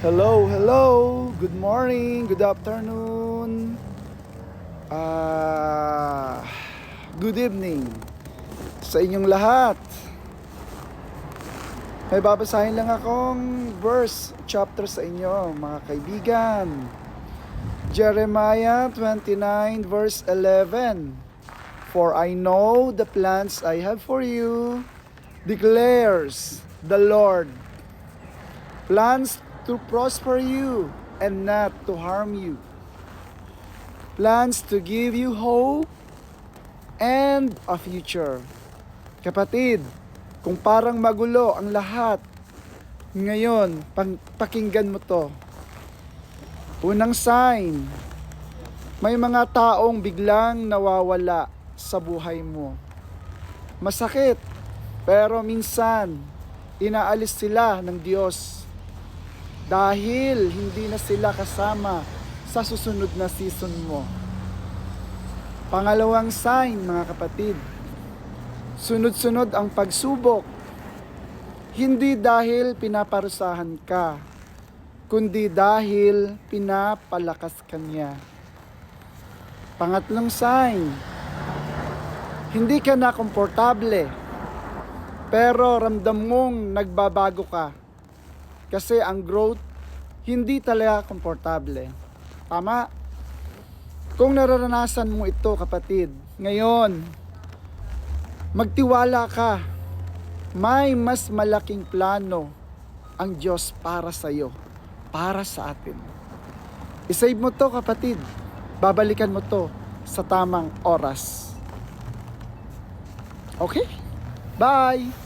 Hello, hello. Good morning, good afternoon. Ah, good evening sa inyong lahat. May babasahin lang akong verse, chapter sa inyo, mga kaibigan. Jeremiah 29 verse 11. For I know the plans I have for you, declares the Lord. Plans to prosper you and not to harm you. Plans to give you hope and a future. Kapatid, kung parang magulo ang lahat, ngayon, pakinggan mo to. Unang sign, may mga taong biglang nawawala sa buhay mo. Masakit, pero minsan, inaalis sila ng Diyos dahil hindi na sila kasama sa susunod na season mo. Pangalawang sign, mga kapatid, sunod-sunod ang pagsubok, hindi dahil pinaparusahan ka, kundi dahil pinapalakas ka niya. Pangatlong sign, hindi ka na komportable, pero ramdam mong nagbabago ka. Kasi ang growth, hindi talaga komportable. Tama? Kung nararanasan mo ito, kapatid, ngayon, magtiwala ka. May mas malaking plano ang Diyos para sa iyo, para sa atin. I-save mo to, kapatid. Babalikan mo to sa tamang oras. Okay? Bye!